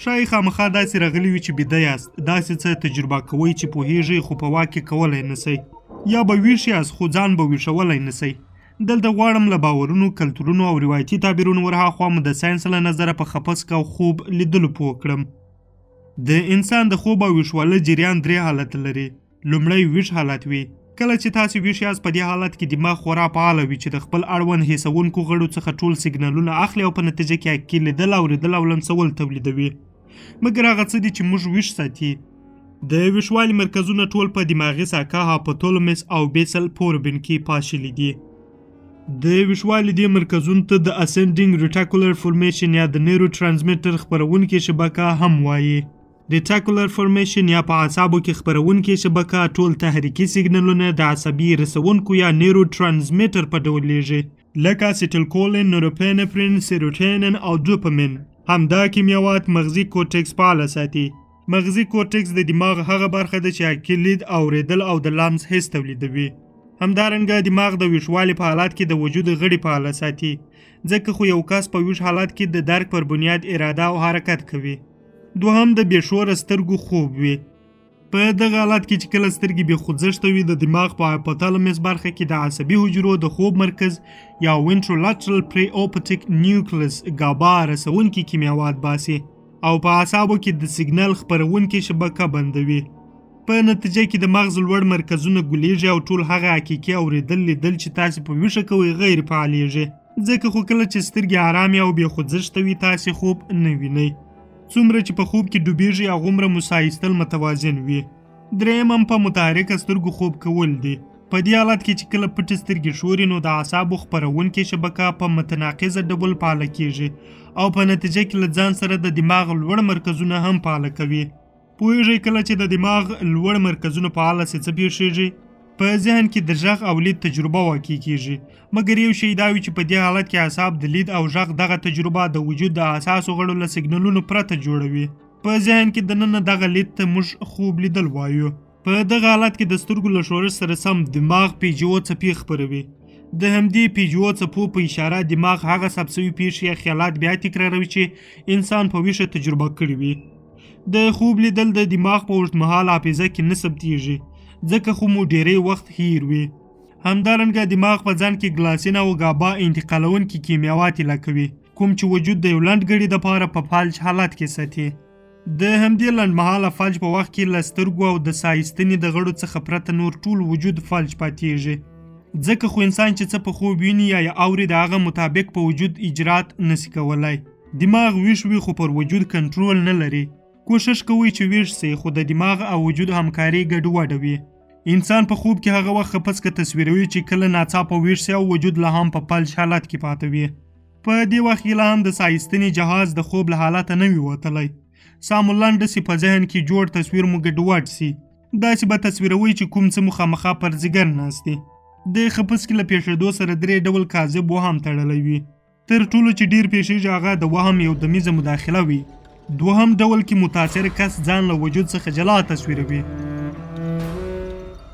ښایي خامخا داسې راغلي وي چې بیده یاست، داسې څه تجربه کوئ چې پوهیږئ خو په واقع کولی نسئ، یا به ویښ یاست خو ځان به ویښولی نسئ. دلته غواړم له باورونو، کلتورونو او روایتي تعبیرونو ورهاخوا مو د ساینس له نظره په خپسک او خوب لیدلو پوه کړم. د انسان د خوب او ویښواله جریان 3 حالت لري. لومړی ویښ حالت وي. کله چې تاسو ویښ یاست په دې حالت کې دماغ خورا فعاله وي چې د خپل اړوند حسونکو غړو څخه ټول سیګنالونه اخلي او په نتیجه کې حقیقي لیدل، اورېدل او لمسول تولیدوي. مګر هغه څه دي چې موږ ویښ ساتي. د ویښوالي مرکزونه ټول په دماغي ساقه، هایپوتالاموس او بیسل فوربین کې پاشلي دي. د ویښوالي دې مرکزونو ته د اسنډینګ ریټیکولر فورمیشن یا د نیورو ترانسمیټر خپرونکې شبکه هم وایي. ریټیکولر فورمیشن یا په اعصابو کې خپرونکې شبکه ټول تحریکي سیګنالونه د عصبي رسونکو یا نیورو ترانسمیټر په ډول لیږي، لکه اسیټیلکولین، نوروپینفرین، سیروټونین او ډوپامین. همدا کیمیاوات مغزي کورټیکس فعاله ساتي. مغزي کورټیکس د دماغ هغه برخه ده چې حقیقي لید، اورېدل او د لمس حس تولیدوي. همدارنګه دماغ د ویښوالي په حالات کې د وجود غړي فعاله ساتي، ځکه خو یو کس په ویښ حالات کې د درک پر بنیاد اراده او حرکت کوي. دوهم د بېشوره سترګو خوب وي. په دغه حالت کې چې کله سترګې بې خوځښته وي، د دماغ په هایپوتالاموس برخه کې د عصبي حجرو د خوب مرکز یا وینټرولاترل پری اوپټیک نیوکلیس ګابا رسونکي کیمیاوات باسي او په اعصابو کې د سیګنال خپرونکې شبکه بندوي. په نتیجه کې د مغز لوړ مرکزونه ګلیږي او ټول هغه حقیقي اورېدل، لیدل چې تاسې په ویښه کوئ غیر فعالیږي، ځکه خو کله چې سترګې ارامې او بې خوځښته وي تاسې خوب نه وینئ. څومره چې په خوب کې ډوبېږي هغومره مو ساه ایستل متوازن وي. دریم هم په متحرکه سترګو خوب کول دي. په دې حالت کې چې کله پټې سترګې ښوري نو د اعصابو خپرونکې شبکه په متناقضه ډول فعاله کېږي او په نتیجه کې له ځان سره د دماغ لوړ مرکزونه هم فعاله کوي. پوهېږئ کله چې د دماغ لوړ مرکزونه فعاله سي څه پېښېږي؟ په ذهن کې د غږ او لید تجربه واقع کېږي. مګر یو شی دا وي چې په دې حالت کې اعصاب د لید او غږ دغه تجربه د وجود د اساسو غړو له سیګنالونو پرته جوړوي. په ذهن کې دننه دغه لید ته موږ خوب لیدل وایو. په دغه حالت کې د سترګو له ښورښ سره سم دماغ پیجو څپې خپروي. د همدې پیجو څپو په اشاره دماغ هغه ثبت شوي پیښې یا خیالات بیا تکراروي چې انسان په ویښه تجربه کړي وي. د خوب لیدل د دماغ په اوږدمهاله حافظه کې نه ثبتېږي، ځکه خو مو ډیری وخت هیر وي. همدارنګه دماغ په ځان کې ګلاسین او ګابا انتقالونکي کیمیاوات کوي، کوم چې وجود د یو لنډ غړي دپاره په فلج حالت کې ساتي. د همدې لنډمهاله فلج په وخت کې له سترګو او د ساه ایستنې د غړو څخه پرته نور ټول وجود فلج پاتېږي، ځکه خو انسان چې څه په خوب ویني یا اوري د هغه مطابق په وجود اجرات نسي کولی. دماغ ویښ وي خو پر وجود کنټرول نه لري. کوشش کوي چې ویښ سي، خو د دماغ او وجود همکاري ګډوډه وي. انسان په خوب کې هغه وخت خپسکه تصویروي چې کله ناڅاپه ویښ سي او وجود لا هم په فلج حالت کې پاته وي. په دې وخت کې لا هم د ساه ایستنې جهاز د خوب له حالته نه وي وتلی. ساه مو لنډه سي، په ذهن کې جوړ تصویر مو ګډوډ سي. داسې به تصویروي چې کوم څه مو خامخا پر ځیګر ناست دي. د خپسکې له پېښېدو سره 3 ډول کاذب وهم تړلی وي. تر ټولو چې ډېر پېښېږي هغه د وهم یو دمیزه مداخله وي. دوهم ډول کې متاثر کس ځان له وجود څخه جلا تصویروي.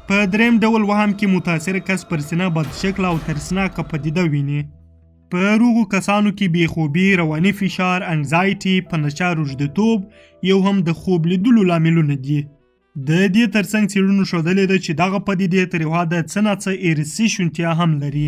په دریم ډول وهم کې متاثر کس پر سینه بد شکل او ترسناکه پدیده ویني. په روغو کسانو کې بېخوبي، رواني فشار، انزایټي، په نشه روږديتوب یو هم د خوب لیدلو لاملونه دي. د دې ترڅنګ څېړنو ښودلې ده چې دغه پدیدې تر یو حده څه ناڅه ارثي شونتیا هم لري.